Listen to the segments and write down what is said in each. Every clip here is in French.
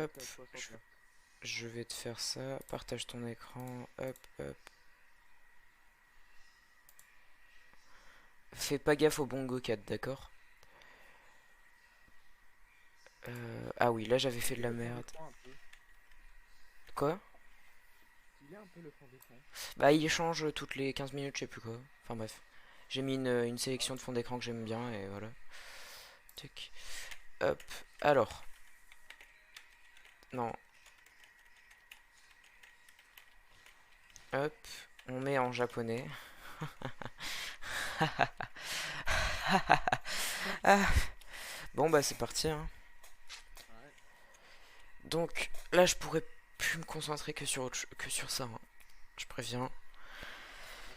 Hop, t'as 60 Hz. je vais te faire ça. Partage ton écran. Hop, hop. Fais pas gaffe au bongo 4, d'accord? Ah oui, là j'avais fait de Et la le fond merde. d'écran un peu. Quoi? Il est un peu le fond d'écran. Bah il change toutes les 15 minutes, je sais plus quoi. Enfin bref. J'ai mis une Ah, sélection de fond d'écran que j'aime bien et voilà. Tac. Hop. Alors. Non. Hop. On met en japonais. Ah. Bon bah c'est parti, hein. ouais. Donc là je pourrais plus me concentrer que sur, que sur ça, hein. Je préviens.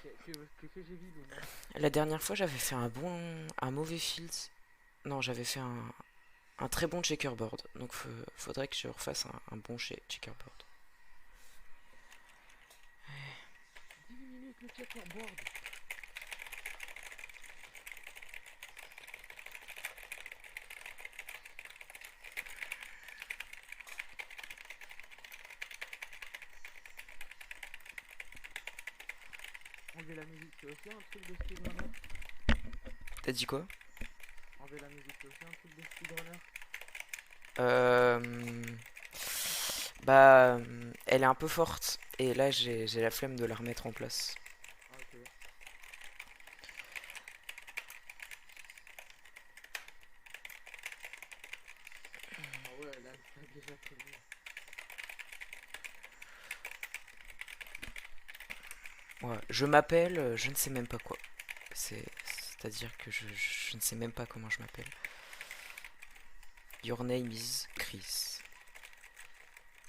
Ok, tu fais j'ai vide ou non? La dernière fois j'avais fait un mauvais field. Non, j'avais fait un très bon checkerboard. Donc faudrait que je refasse un bon checkerboard. 10 minutes le checkerboard. Enlever la musique, c'est aussi un truc de speedrunner? T'as dit quoi? Enlever la musique, c'est aussi un truc de speedrunner? Euh, Bah, elle est un peu forte. Et là, j'ai la flemme de la remettre en place. Ah, ok. Ah ouais, là, ça a déjà prévu. Ouais, je m'appelle, je ne sais même pas quoi. C'est-à-dire que je ne sais même pas comment je m'appelle. Your name is Chris.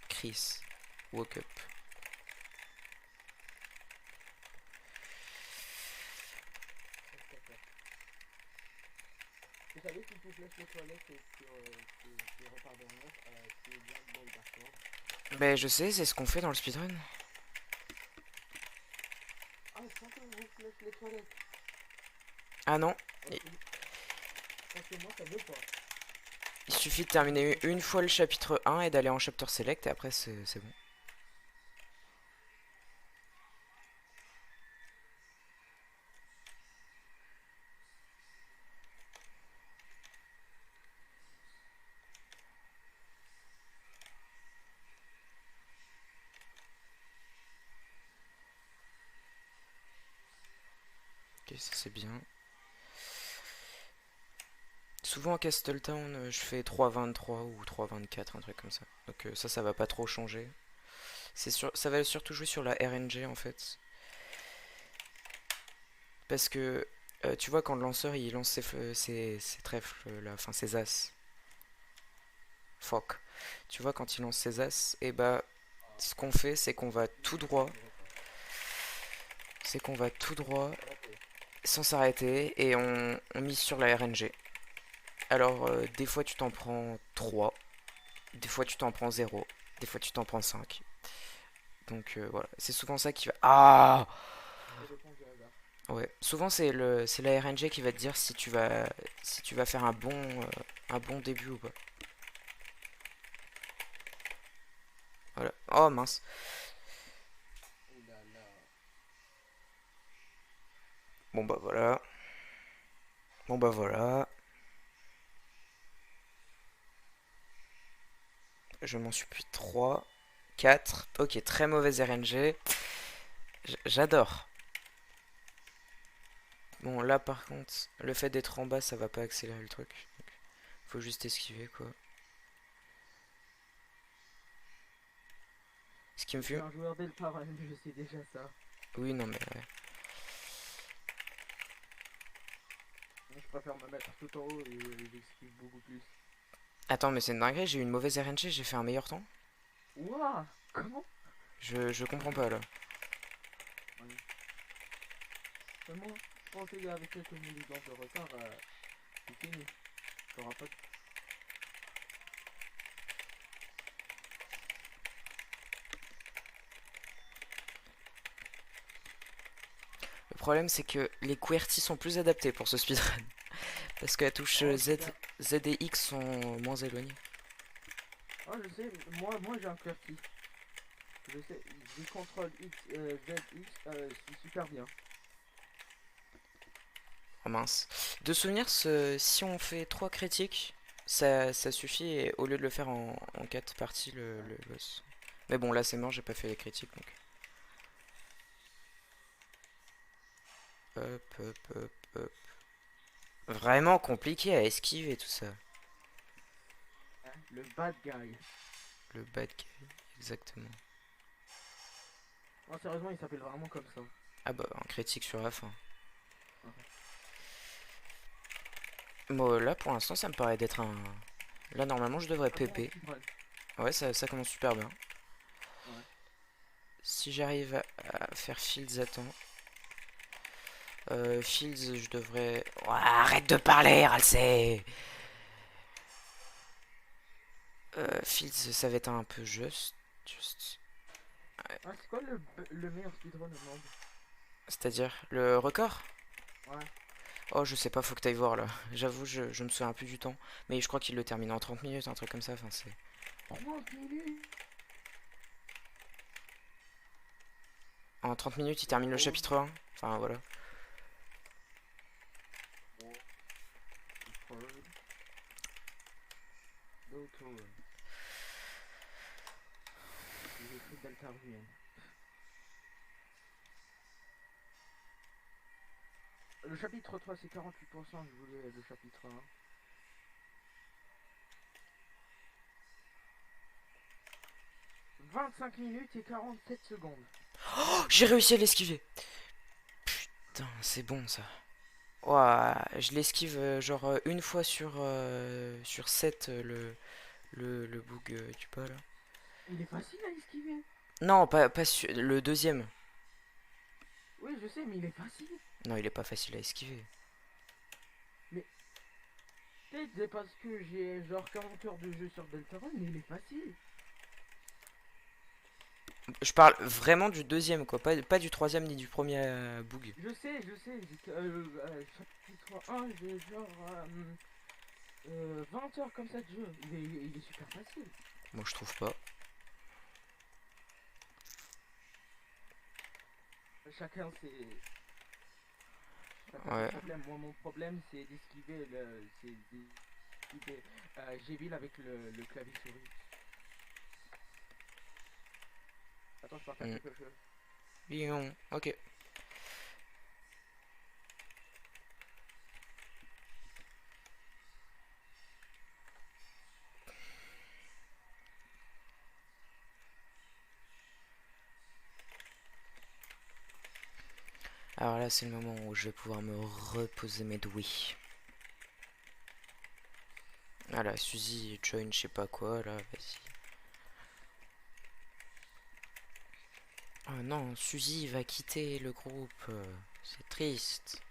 Chris. Woke up. D'accord. Vous savez, si tu laisses les toilettes et tu repars dormir, tu es bien dans le dashboard. Ben, je sais, c'est ce qu'on fait dans le speedrun. Ah, sans que vous laisse les toilettes. Ah non, Ok. Parce que moi, ça veut pas. il suffit de Ça veut terminer pas. une fois le chapitre 1 et d'aller en chapter select et après c'est bon. Ok, ça c'est bien. Souvent à Castletown, je fais 3,23 ou 3,24, un truc comme ça. Donc ça va pas trop changer. Ça va surtout jouer sur la RNG en fait. Parce que tu vois, quand le lanceur il lance ses trèfles là, enfin ses as, fuck. Tu vois, quand il lance ses as, et bah Ah, ce qu'on fait, c'est qu'on va tout excuse-moi, ça droit, me repas. c'est qu'on va tout droit Sans s'arrêter. sans s'arrêter et on mise sur la RNG. Alors des fois tu t'en prends 3, des fois tu t'en prends 0, des fois tu t'en prends 5. Donc voilà, c'est souvent ça qui va. Ah, Ça dépend du hasard. ouais, souvent c'est la RNG qui va te dire si tu vas faire un bon début ou pas. Voilà. Oh mince. Ouh là là. Bon bah voilà. Bon bah voilà. Je m'en suis pris 3, 4. Ok, très mauvaise RNG. J'adore. Bon là par contre, le fait d'être en bas ça va pas accélérer le truc. Faut juste esquiver quoi. Ce qui me Je suis fait. un joueur Delta, je sais déjà ça. Oui non mais ouais. Moi, je préfère me mettre tout en haut et j'esquive beaucoup plus. Attends mais c'est une dinguerie, j'ai eu une mauvaise RNG, j'ai fait un meilleur temps. Ouah! Comment? Je comprends pas là. Ouais. Seulement, je pensais qu'avec quelques minutes de retard, c'est fini. T'auras pas de... Le problème c'est que les QWERTY sont plus adaptés pour ce speedrun. Parce que la touche Oh, Z, c'est bien. Z et X sont moins éloignées. Ah, je sais, moi j'ai un QWERTY. Je sais, j'ai contrôle X, Z, X, c'est super bien. Oh mince. De souvenir, si on fait 3 critiques, ça suffit et au lieu de le faire en 4 parties, Ouais. le boss. Mais bon, là c'est mort, j'ai pas fait les critiques donc. Hop, hop, hop, hop. Vraiment compliqué à esquiver tout ça. Hein, le bad guy. Le bad guy, exactement. Non, sérieusement, il s'appelle vraiment comme ça. Ah bah, un critique sur la fin. Ouais. Bon, là pour l'instant, ça me paraît d'être un. Là, normalement, je devrais Un bon PP. speedrun. Ouais, ça commence super bien. Ouais. Si j'arrive à faire Fields à temps. Fields, je devrais. Ouah, arrête de parler, Ralsei! Fields, ça va être un peu juste. Juste. Ah, c'est quoi le meilleur speedrun au monde? C'est-à-dire, le record? Ouais. Oh, je sais pas, faut que t'ailles voir là. J'avoue, je me souviens plus du temps. Mais je crois qu'il le termine en 30 minutes, un truc comme ça. Enfin, c'est. 30 minutes. En 30 minutes, il termine le Oh, chapitre 1. Enfin, voilà. oh, heard. Doctor. J'ai écrit Deltarune. Le chapitre 3 c'est 48%, je voulais le chapitre 1. 25 minutes et 47 secondes. Oh, j'ai réussi à l'esquiver. Putain, c'est bon ça. Ouah, je l'esquive genre une fois sur 7 le bug du pas là. Il est facile à esquiver. Non, pas le deuxième. Oui, je sais, mais il est facile. Non, il est pas facile à esquiver. Mais peut-être c'est parce que j'ai genre 40 heures de jeu sur Deltarune, mais il est facile. Je parle vraiment du deuxième quoi, pas du troisième ni du premier bug. Je sais, chapitre 1, j'ai genre 20 heures comme ça de jeu. Il est super facile. Moi je trouve pas. Chacun ses, chacun ses Ouais. problèmes. Moi, mon problème, c'est d'esquiver G-Bill avec le clavier souris. Attends, je partage Hmm. quelque chose. Bion. Ok. Alors là c'est le moment où je vais pouvoir me reposer mes douilles. Voilà, Suzy join je sais pas quoi là, vas-y. Oh non, Suzy va quitter le groupe. C'est triste.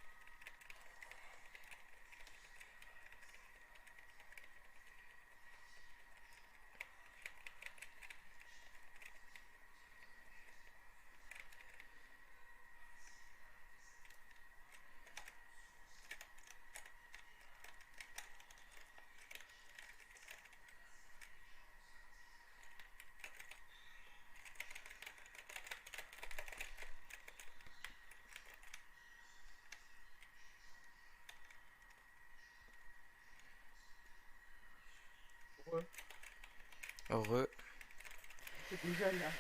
Ouais, Heureux. c'est déjà là.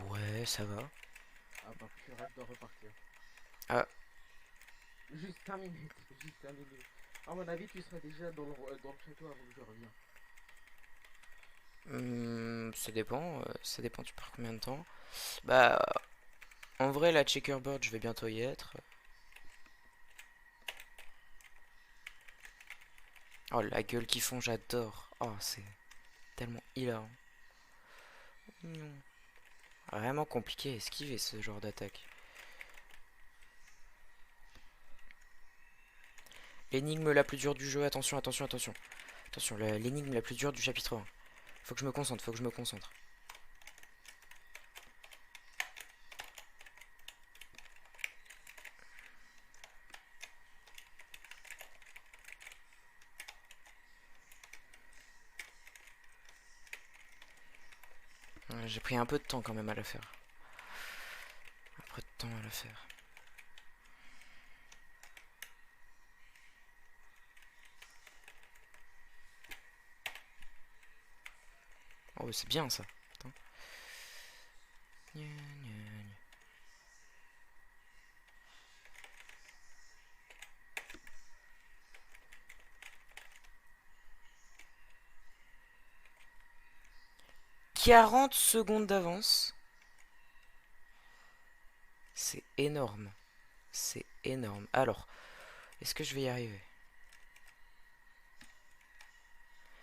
Ouais, ça va. Ah bah, je rêve de repartir. Ah, Juste 5 minutes, juste 5 minutes. À mon avis, tu seras déjà dans le château avant que je revienne. ça dépend, tu pars combien de temps. Bah, en vrai, la checkerboard, je vais bientôt y être. Oh, la gueule qu'ils font, j'adore. Oh, c'est tellement hilarant. Mignon. Vraiment compliqué à esquiver ce genre d'attaque. L'énigme la plus dure du jeu, attention, attention, attention. Attention, l'énigme la plus dure du chapitre 1. Faut que je me concentre, faut que je me concentre. J'ai pris un peu de temps quand même à la faire. Un peu de temps à la faire. Oh, c'est bien ça. Putain. Gna, gna, gna. « 40 secondes d'avance. C'est énorme. C'est énorme. Alors, est-ce que je vais y arriver?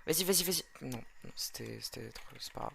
Vas-y, vas-y, vas-y. Non, non, c'était trop. C'est pas grave.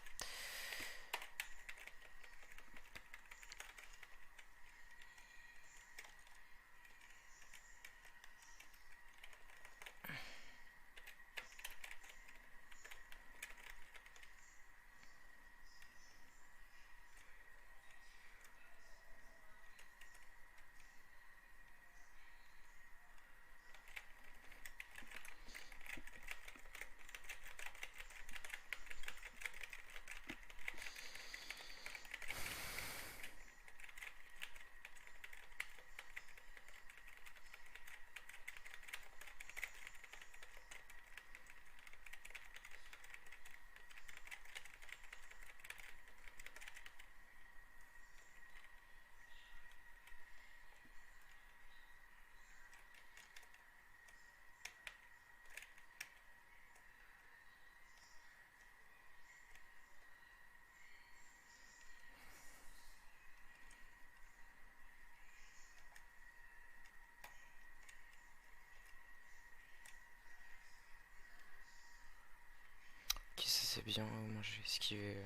Ok, ça c'est bien. Moi j'ai esquivé.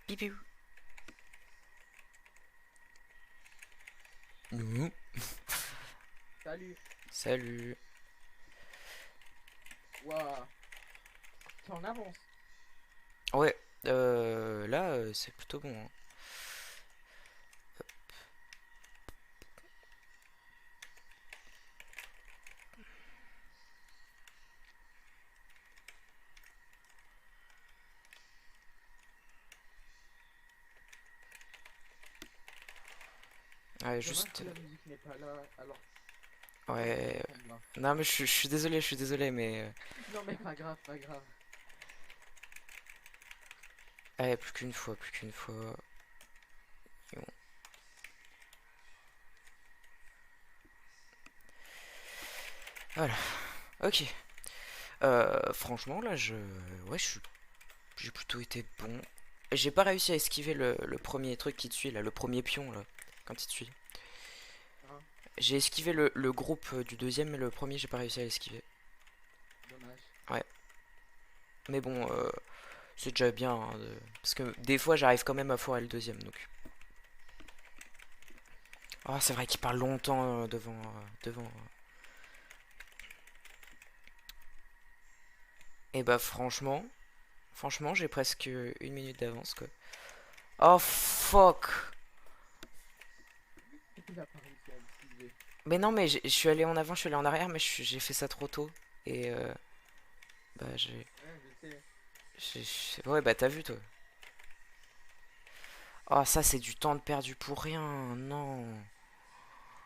Bipou. Nouhou. Salut. Salut. Waouh. Tu en avance. Ouais, là c'est plutôt bon, hein. Ouais, Dommage juste. que la musique n'est pas là. Alors, ça aurait pu Ouais. prendre là. Non, mais je suis désolé, mais. Non mais pas grave, pas grave. Allez, plus qu'une fois, plus qu'une fois. Et bon. Voilà, ok. Franchement, là, je. Ouais, j'ai plutôt été bon. J'ai pas réussi à esquiver le premier truc qui te suit, là, le premier pion, là, quand il te suit. Hein, J'ai esquivé le groupe du deuxième, mais le premier, j'ai pas réussi à l'esquiver. dommage. Ouais. Mais bon, c'est déjà bien, hein, parce que des fois, j'arrive quand même à foirer le deuxième, donc. Ah, c'est vrai qu'il parle longtemps devant. Et bah, franchement, j'ai presque une minute d'avance, quoi. Oh, fuck! Il a pas réussi à esquiver. Mais non, mais je suis allé en avant, je suis allé en arrière, mais j'ai fait ça trop tôt. Et bah, Ouais, je sais. Ouais, bah, t'as vu, toi. Oh, ça, c'est du temps de perdu pour rien, non.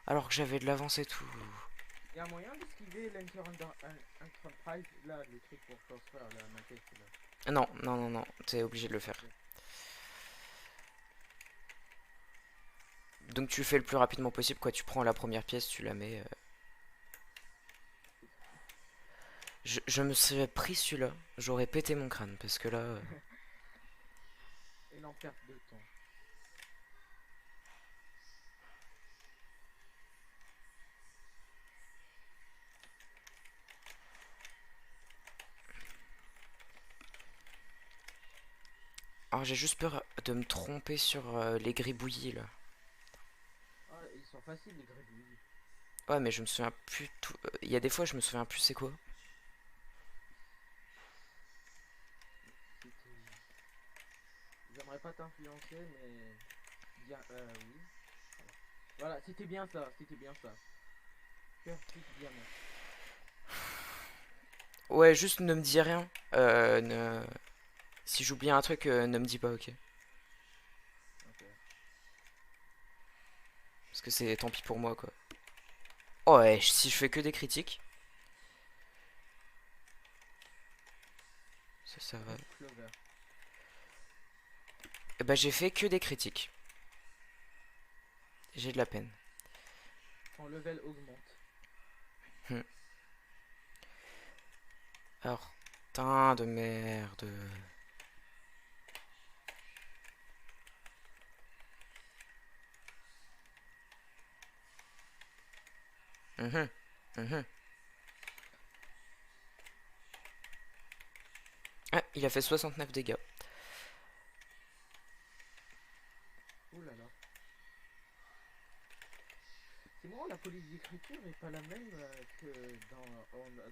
Alors que j'avais de l'avance et tout. Il y a moyen d'esquiver l'Enterprise, là, le truc pour construire la maquette, là. Non, non, non, non, t'es obligé de le faire. Ok. Donc tu fais le plus rapidement possible, quoi. Tu prends la première pièce, tu la mets. Je me serais pris celui-là, j'aurais pété mon crâne, parce que là. Et l'en perte de temps. Alors j'ai juste peur de me tromper sur les gribouillis, là. Ah, ils sont faciles les gribouillis. Ouais, mais je me souviens plus tout. Il y a des fois, je me souviens plus c'est quoi. C'était. J'aimerais pas t'influencer, mais bien, oui. Voilà, c'était bien ça, c'était bien ça. Perfect diamant. Ouais, juste ne me dis rien. Si j'oublie un truc, ne me dis pas, ok. Ok. Parce que c'est tant pis pour moi, quoi. Oh ouais, si je fais que des critiques, ça va. Wood clover. Et bah j'ai fait que des critiques. J'ai de la peine. Ton level augmente. Hmm. Alors, putain de merde. Mhm, mhm. Ah, il a fait 69 dégâts. Oh là là. C'est marrant, la police d'écriture est pas la même que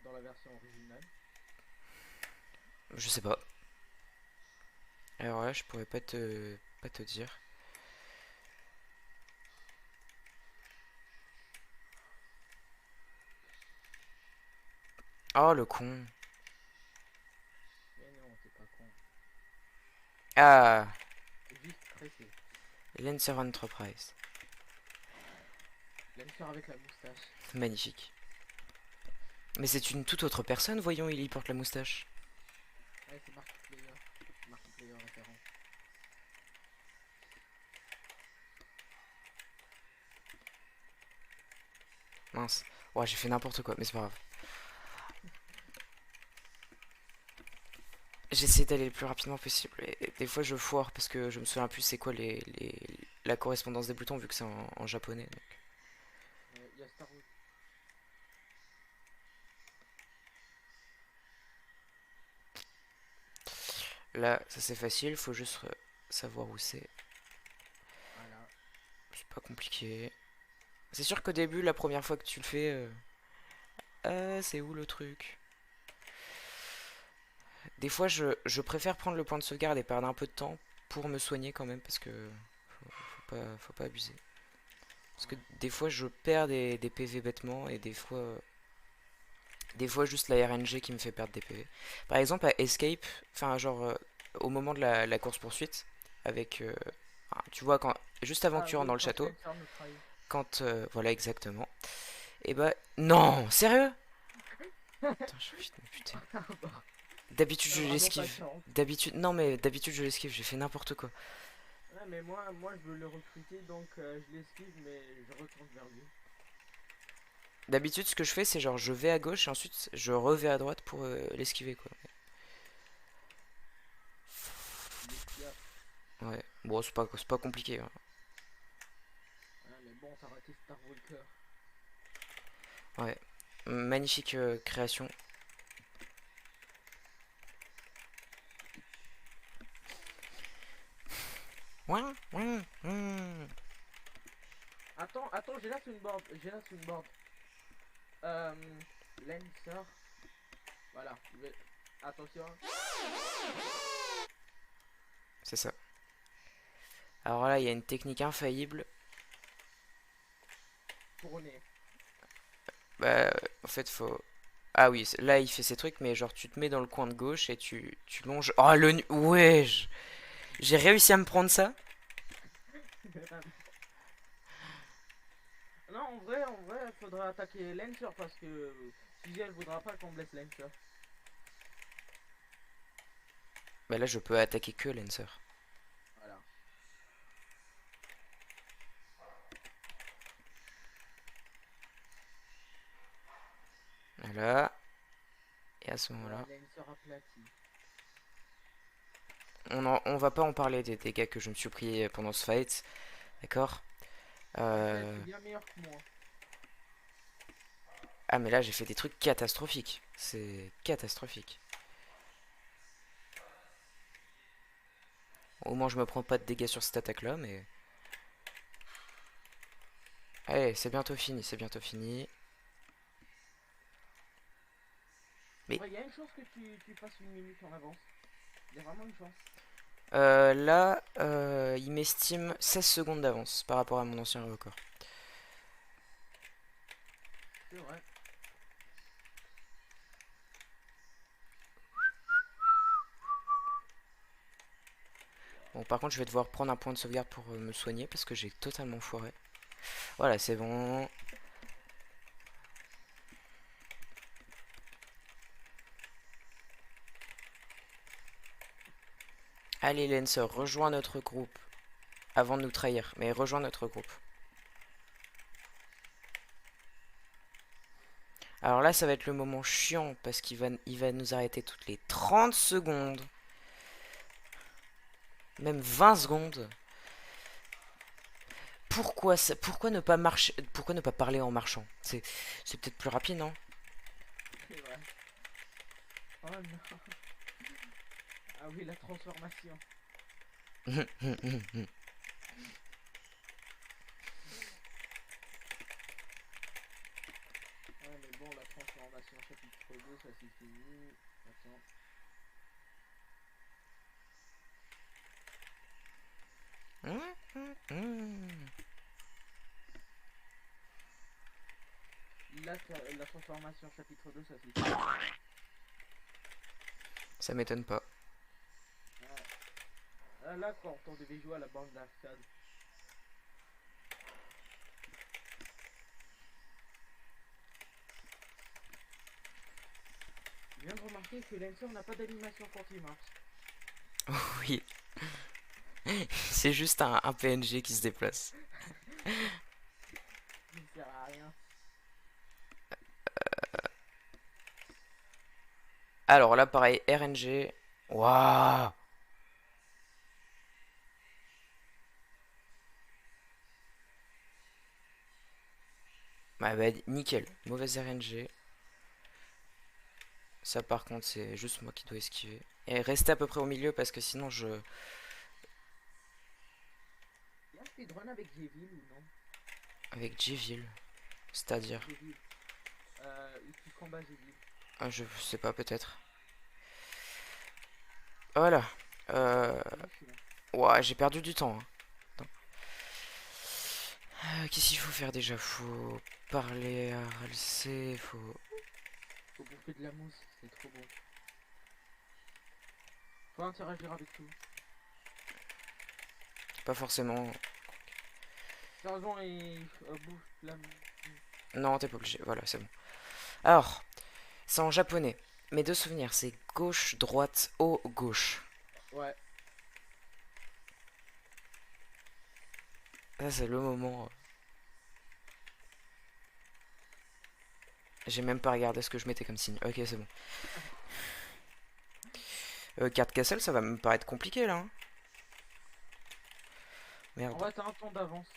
dans la version originale. Je sais pas. Alors là, je pourrais pas te dire. Oh le con. Mais non, t'es pas con. Ah, Juste pressé. Lancer Enterprise. Lancer avec la moustache. Magnifique. Mais c'est une toute autre personne, voyons, il y porte la moustache. Ouais, c'est Markiplier. Markiplier référent. Mince. Ouais, j'ai fait n'importe quoi, mais c'est pas grave. J'essaie d'aller le plus rapidement possible. Et des fois, je foire parce que je me souviens plus c'est quoi la correspondance des boutons vu que c'est en japonais. Donc. Il y a Star Wars. Là, ça c'est facile, faut juste savoir où c'est. Voilà. C'est pas compliqué. C'est sûr qu'au début, la première fois que tu le fais, c'est où le truc? Des fois, je préfère prendre le point de sauvegarde et perdre un peu de temps pour me soigner quand même parce que faut pas abuser. Parce que Ouais. des fois, je perds des PV bêtement et des fois juste la RNG qui me fait perdre des PV. Par exemple, à Escape, enfin, genre, au moment de la course-poursuite, avec. Tu vois, juste avant que Ah tu rentres oui, dans le quand château, Lancer nous trahit. quand. Voilà, exactement. Et bah. Non! Sérieux? Putain, putain. Pardon. D'habitude, T'as je vraiment pas de l'esquive. chance. D'habitude, non, mais d'habitude, je l'esquive, j'ai fait n'importe quoi. Ouais, mais moi je veux le recruter, donc je l'esquive, mais je retourne vers lui. D'habitude, ce que je fais, c'est genre, je vais à gauche et ensuite, je revais à droite pour l'esquiver, quoi. Il esquive. Ouais, bon, c'est pas compliqué, hein. Ouais, mais bon, t'as raté Star Walker. Ouais, magnifique création. Ouin, ouin, ouin. Attends, attends, j'ai là sur une board. J'ai là sur une board. Lancer. Voilà. Attention. C'est ça. Alors là, il y a une technique infaillible. Couronné. Bah, en fait, faut. Ah oui, là, il fait ses trucs, mais genre, tu te mets dans le coin de gauche et tu longes. Oh, ouais, j'ai réussi à me prendre ça. Non, en vrai, il faudra attaquer Lancer parce que Suzy elle voudra pas qu'on blesse Lancer. Bah là, je peux attaquer que Lancer. Voilà. Voilà. Et à ce Voilà, moment-là, Lancer aplati. on va pas en parler des dégâts que je me suis pris pendant ce fight. D'accord. C'est bien meilleur que moi. Ah, mais là, j'ai fait des trucs catastrophiques. C'est catastrophique. Au moins, je me prends pas de dégâts sur cette attaque-là, mais. Allez, c'est bientôt fini, c'est bientôt fini. En Mais vrai, il y a une chance que tu fasses une minute en avance. Il y a vraiment une chance. Là, il m'estime 16 secondes d'avance par rapport à mon ancien record. C'est vrai. Bon, par contre, je vais devoir prendre un point de sauvegarde pour me soigner parce que j'ai totalement foiré. Voilà, c'est bon. Allez, Lancer, rejoins notre groupe avant de nous trahir, mais rejoins notre groupe. Alors là, ça va être le moment chiant parce qu'il va nous arrêter toutes les 30 secondes, même 20 secondes. Pourquoi ne pas marcher, pourquoi ne pas parler en marchant? C'est peut-être plus rapide, non? C'est vrai. Oh non. Ah oui, la transformation. Ouais, mais bon, la transformation chapitre 2, ça c'est fini. Attends. La transformation chapitre 2, ça c'est fini. Ça m'étonne pas. Ah. Ah, là, quand on devait jouer à la bande d'arcade. Je viens de remarquer que Lancer n'a pas d'animation quand il marche. Oui, c'est juste un PNG qui se déplace. Il ne sert à rien. Alors là, pareil, RNG. Waouh! Bah, nickel, mauvaise RNG. Ça, par contre, c'est juste moi qui dois esquiver. Et rester à peu près au milieu parce que sinon je. Il y a un speedrun avec Jevil ou non? Avec J-Ville. C'est-à-dire. Jevil. Qui combat Jevil. Ah, je sais pas, peut-être. Voilà. Euh. Ouais, j'ai perdu du temps, hein. Attends. Qu'est-ce qu'il faut faire déjà? Faut parler à Ralsei, faut. Faut bouffer de la mousse, c'est trop bon. Faut interagir avec tout. Pas forcément. Sergent et bouffe de la mousse. Non, t'es pas obligé. Voilà, c'est bon. Alors, c'est en japonais. Mes deux souvenirs, c'est gauche, droite, haut, gauche. Ouais. Ça, c'est le moment. J'ai même pas regardé ce que je mettais comme signe. Ok, c'est bon. Carte Castle, ça va me paraître compliqué là, hein. En Merde. vrai, t'as un temps d'avance.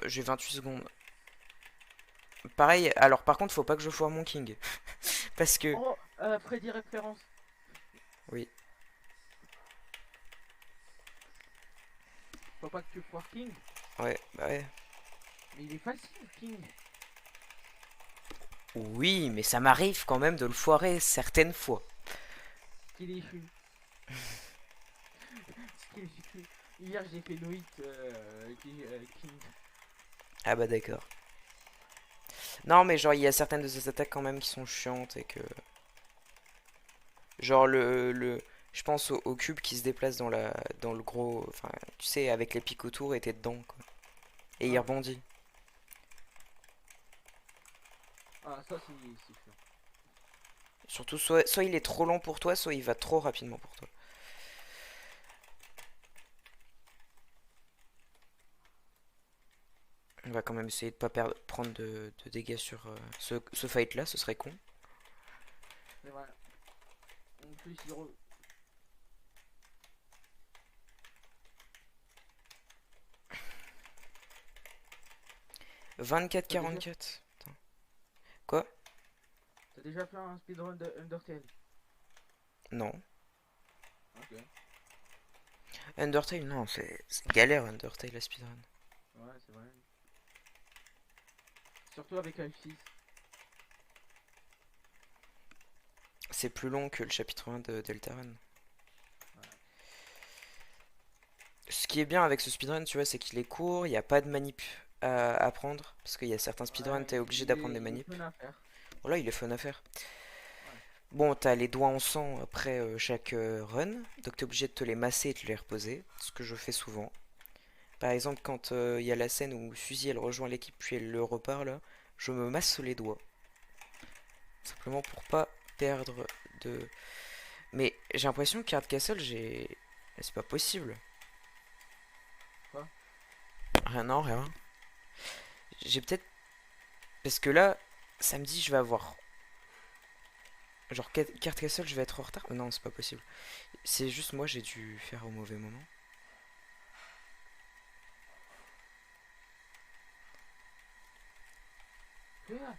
J'ai 28 secondes. Pareil, alors par contre, faut pas que je foire mon king. Parce que. Oh, Freddy référence. Oui. Faut pas que tu foires King. Ouais, bah ouais. Mais il est facile, King. Oui, mais ça m'arrive quand même de le foirer certaines fois. Qu'il est chu. Qu'il est chu. Hier, j'ai fait Noit King. Ah bah d'accord. Non, mais genre, il y a certaines de ces attaques quand même qui sont chiantes et que. Genre je pense au cube qui se déplace dans le gros. Enfin, tu sais, avec les pics autour et t'es dedans, quoi. Et il Ouais. rebondit. Ah, ça, c'est chiant. Surtout, soit il est trop lent pour toi, soit il va trop rapidement pour toi. On va quand même essayer de pas prendre de dégâts sur ce fight là, ce serait con. C'est vrai. En plus, il re... 24 T'as déjà... 44. Attends. Quoi? T'as déjà fait un speedrun de Undertale? Non. Ok. Undertale, non, c'est galère Undertale la speedrun. Ouais, c'est vrai. Surtout avec Alphys. C'est plus long que le chapitre 1 de Deltarune. Ouais. qui est bien avec ce speedrun, tu vois, c'est qu'il est court, il n'y a pas de manip à apprendre. Parce qu'il y a certains speedruns, Ouais, t'es obligé d'apprendre des il est manips. fun à faire. Voilà, il est fun à faire. Ouais. Bon, t'as les doigts en sang après chaque run, donc t'es obligé de te les masser et de les reposer, ce que je fais souvent. Par exemple, quand il y a la scène où Suzy elle rejoint l'équipe puis elle le repart là, je me masse les doigts. Simplement pour pas perdre de. Mais j'ai l'impression que Card Castle, j'ai. C'est pas possible. Quoi? Rien, non, rien. J'ai peut-être. Parce que là, samedi, je vais avoir. Genre, Card Castle, je vais être en retard. Non, c'est pas possible. C'est juste moi, j'ai dû faire au mauvais moment. Quoi?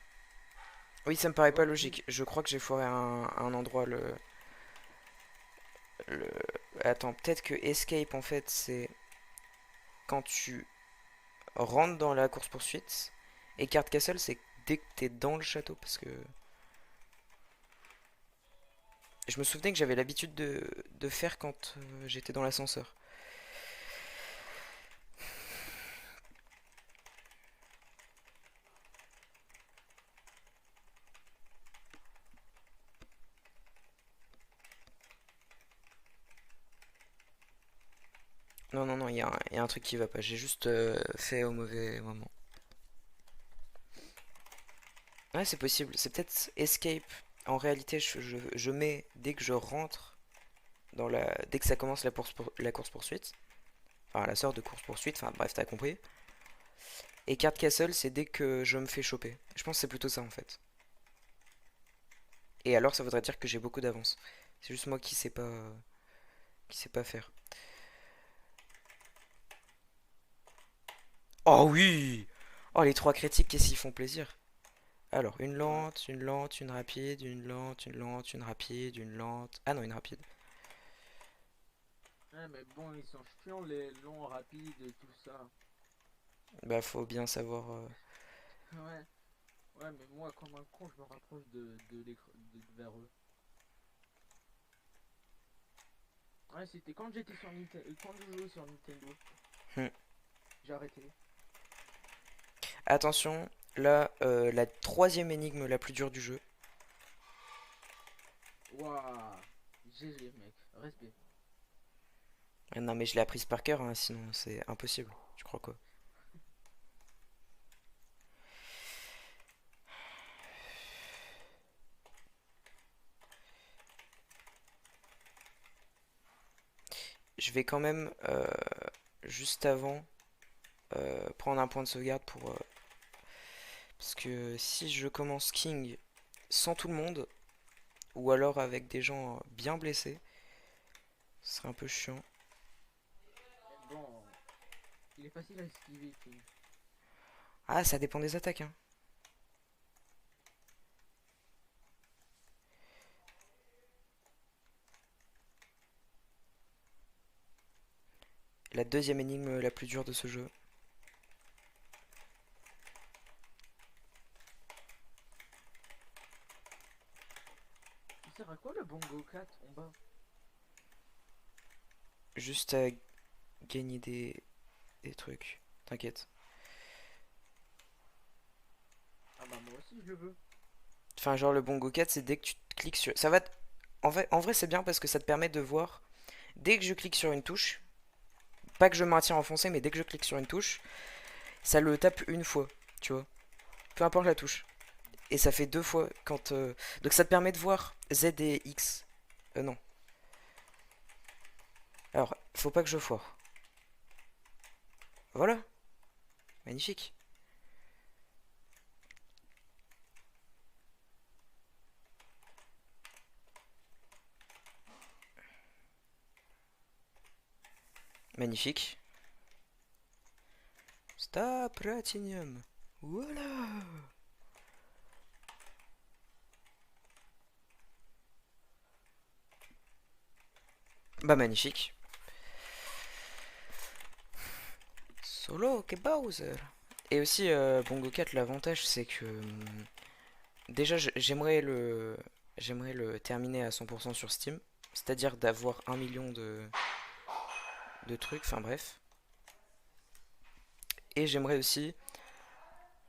Oui, ça me paraît pas Ouais, oui. logique. Je crois que j'ai foiré un endroit le... Attends, peut-être que Escape, en fait, c'est quand tu rentres dans la course-poursuite. Et Card Castle, c'est dès que t'es dans le château. Parce que je me souvenais que j'avais l'habitude de faire quand j'étais dans l'ascenseur. Non, non, non, il y a un truc qui va pas. J'ai juste fait au mauvais moment. Ouais, c'est possible. C'est peut-être Escape. En réalité, je mets dès que je rentre dans la. Dès que ça commence la course poursuite. Enfin, la sorte de course poursuite. Enfin, bref, t'as compris. Et Card Castle, c'est dès que je me fais choper. Je pense que c'est plutôt ça en fait. Et alors, ça voudrait dire que j'ai beaucoup d'avance. C'est juste moi qui sais pas faire. Oh oui! Oh, les trois critiques, qu'est-ce qu'ils font plaisir. Alors, Ouais. une lente, une rapide, une lente, une lente, une rapide, une lente. Ah non, une rapide. Ouais, mais bon, ils sont chiants les longs, rapides et tout ça. Bah, faut bien savoir. Ouais. Ouais, mais moi, comme un con, je me rapproche de l'écran, vers eux. Ouais, c'était quand j'étais sur Nintendo, quand je jouais sur Nintendo, Hmm. j'ai arrêté. Attention, là, la troisième énigme la plus dure du jeu. Waouh, GG, mec, respect. Ah non, mais je l'ai apprise par cœur, hein, sinon c'est impossible. Tu crois quoi? Je vais quand même, juste avant, prendre un point de sauvegarde pour. Parce que si je commence King sans tout le monde, ou alors avec des gens bien blessés, ce serait un peu chiant. Mais bon, il est facile à esquiver, King. Ah, ça dépend des attaques, hein. La deuxième énigme la plus dure de ce jeu. Il sert à quoi le Bongo 4 en bas? Juste à gagner des trucs. T'inquiète. Ah bah moi aussi je le veux. Enfin, genre le bongo 4, c'est dès que tu cliques sur. En vrai, c'est bien parce que ça te permet de voir. Dès que je clique sur une touche, pas que je maintiens enfoncé, mais dès que je clique sur une touche, ça le tape une fois, tu vois. Peu importe la touche. Et ça fait deux fois quand. Donc ça te permet de voir Z et X. Non. Alors, faut pas que je foire. Voilà, magnifique. Magnifique. Stop, Platinum. Voilà. Bah, magnifique. Solo que Bowser. Et aussi, Bongo 4, l'avantage, c'est que. Déjà, j'aimerais le terminer à 100% sur Steam. C'est-à-dire d'avoir 1 million de trucs, enfin bref. Et j'aimerais aussi...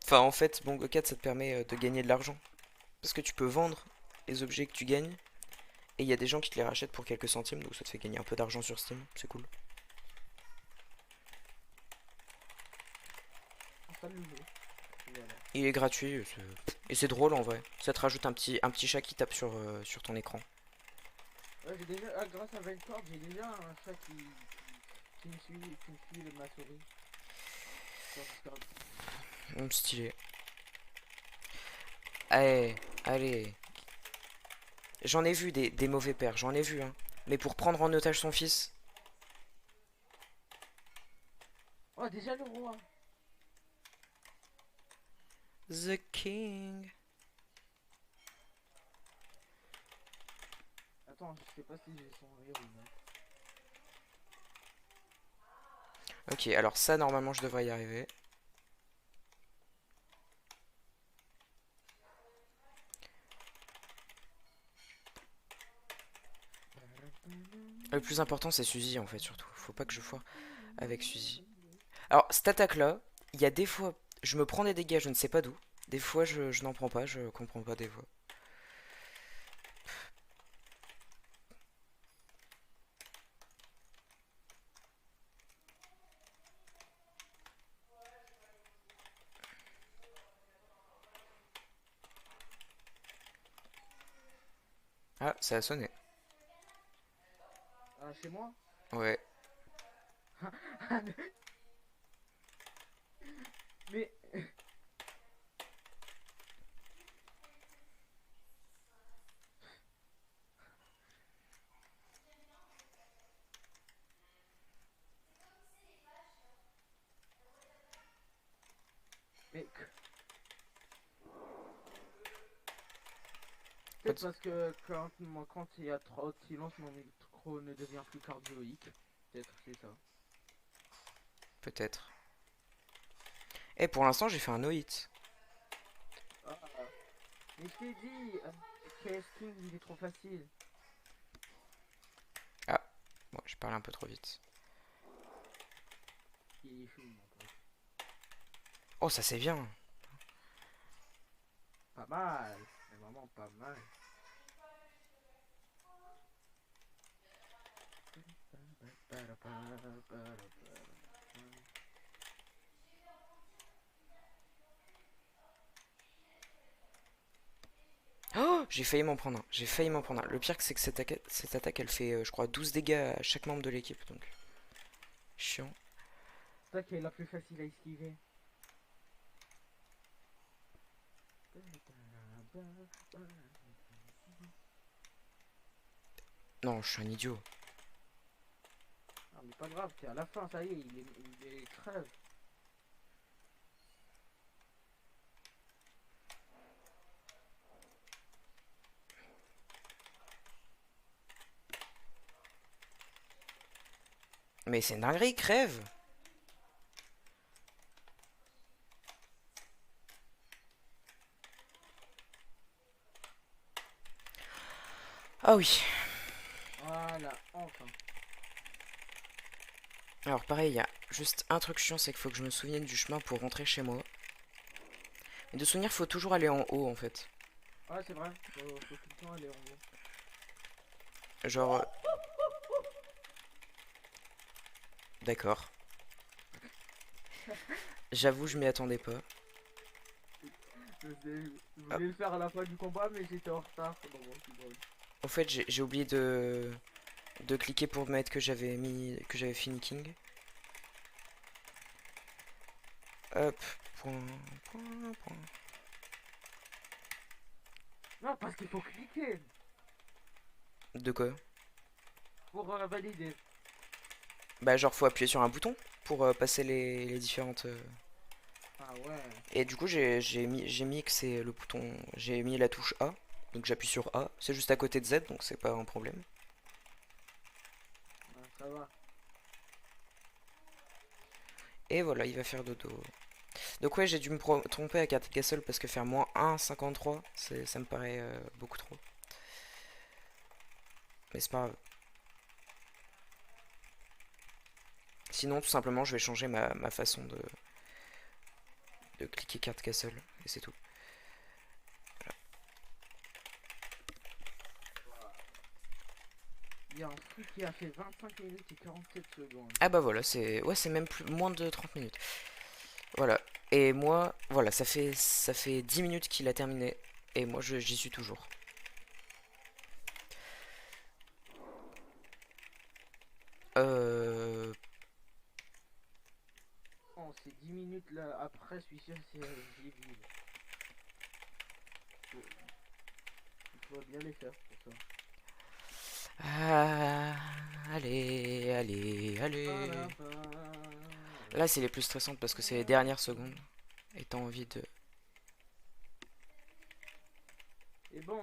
Enfin, en fait, Bongo 4, ça te permet de gagner de l'argent. Parce que tu peux vendre les objets que tu gagnes. Et il y a des gens qui te les rachètent pour quelques centimes. Donc ça te fait gagner un peu d'argent sur Steam. C'est cool. Installe le jeu. Voilà. Il est gratuit. Et c'est drôle en vrai. Ça te rajoute un petit chat qui tape sur ton écran. Ouais, j'ai déjà, grâce à Vencord, j'ai déjà un chat qui me suit ma souris. Sur Discord. Stylé. Allez, allez. J'en ai vu des mauvais pères, j'en ai vu, hein. Mais pour prendre en otage son fils, Oh, déjà le roi. The King. Attends, je sais pas si j'ai son rire ou non. Ok, alors ça, normalement, je devrais y arriver. Le plus important, c'est Suzy, en fait, surtout. Faut pas que je foire avec Suzy. Alors, cette attaque-là, il y a des fois, je me prends des dégâts, je ne sais pas d'où. Des fois, je n'en prends pas, je comprends pas des fois. Ah, ça a sonné. Ah, chez moi. Ouais. Mais mais Pas peut-être de- parce que quand il y a trop de silence, mon micro ne devient plus cardioïque. Peut-être c'est ça. Peut-être. Et pour l'instant, j'ai fait un no-hit. Ah, mais je t'ai dit, KS King il est trop facile. Ah, bon, j'ai parlé un peu trop vite. Il est fou mon pote. Oh, ça c'est bien. Pas mal, mais vraiment pas mal. Oh, j'ai failli m'en prendre un. J'ai failli m'en prendre un. Le pire, c'est que cette attaque, elle fait, je crois, 12 dégâts à chaque membre de l'équipe. Donc, chiant. C'est ça qui est la plus facile à esquiver. Non, je suis un idiot. Ah mais pas grave, c'est à la fin, ça y est, il est crève. Mais c'est une dinguerie, crève. Ah oui. Voilà, enfin. Alors pareil, il y a juste un truc chiant, c'est qu'il faut que je me souvienne du chemin pour rentrer chez moi. Mais de souvenir, faut toujours aller en haut, en fait. Ouais, c'est vrai, faut tout le temps aller en haut. Genre, d'accord. J'avoue, je m'y attendais pas. Je Ah, voulais le faire à la fin du combat, mais j'étais en retard. Bon, bon, c'est drôle. au fait, j'ai oublié de cliquer pour mettre que j'avais fini King. Hop, point, point. Non, parce qu'il faut cliquer De quoi? pour valider. Bah genre faut appuyer sur un bouton pour passer les différentes... Ah ouais, Et du coup j'ai mis que c'est le bouton... J'ai mis la touche A, donc j'appuie sur A. C'est juste à côté de Z, donc c'est pas un problème. ouais, ça va. Et voilà, il va faire dodo. Donc ouais, j'ai dû me tromper à carte Castle parce que faire moins 1,53, ça me paraît beaucoup trop. Mais c'est pas grave. Sinon, tout simplement, je vais changer ma façon de cliquer carte castle et c'est tout. Il y a un truc qui a fait 25 minutes et 47 secondes. Ah bah voilà, c'est ouais, c'est même plus moins de 30 minutes. Voilà. Et moi, voilà, ça fait 10 minutes qu'il a terminé et moi j'y suis toujours. Euh Oh, c'est 10 minutes là après, celui-ci c'est vide. Il faut bien les faire pour ça. ah, allez, allez, allez. Là, c'est les plus stressantes parce que c'est les dernières secondes et t'as envie de. Et bon.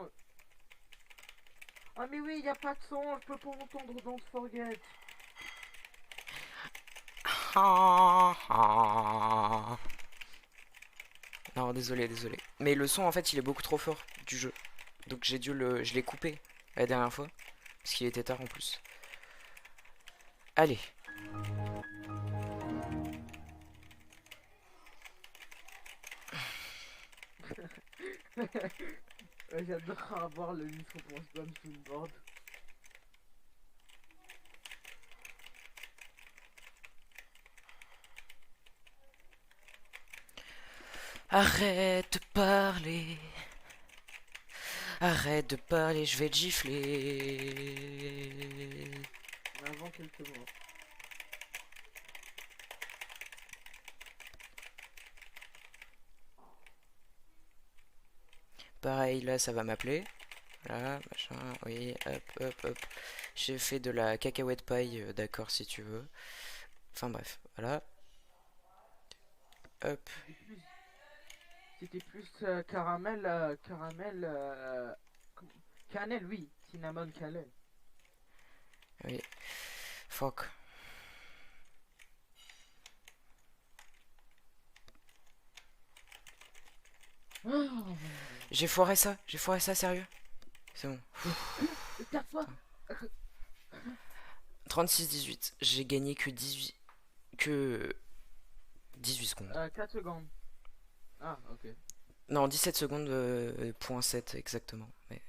Ah mais oui, y a pas de son, je peux pas entendre Don't Forget. Ah, ah. Non, désolé, désolé. Mais le son, en fait, il est beaucoup trop fort du jeu. Donc je l'ai coupé la dernière fois parce qu'il était tard en plus. Allez. J'adore avoir le micro pour spam sous le board. Arrête de parler. Arrête de parler, je vais te gifler. Avant qu'elle se mort. Pareil, là, ça va m'appeler. Là, machin, oui, hop, hop, hop. J'ai fait de la cacahuète paille, d'accord, si tu veux. Enfin bref, voilà. Hop, C'était plus caramel, caramel, cannelle, oui, cinnamon cannelle. oui. Fuck. J'ai foiré ça, sérieux. C'est bon. 4 fois. 36-18. J'ai gagné que 18. Que 18 secondes. 4 secondes. Ah, ok. Non, 17 secondes, point 7 exactement. Mais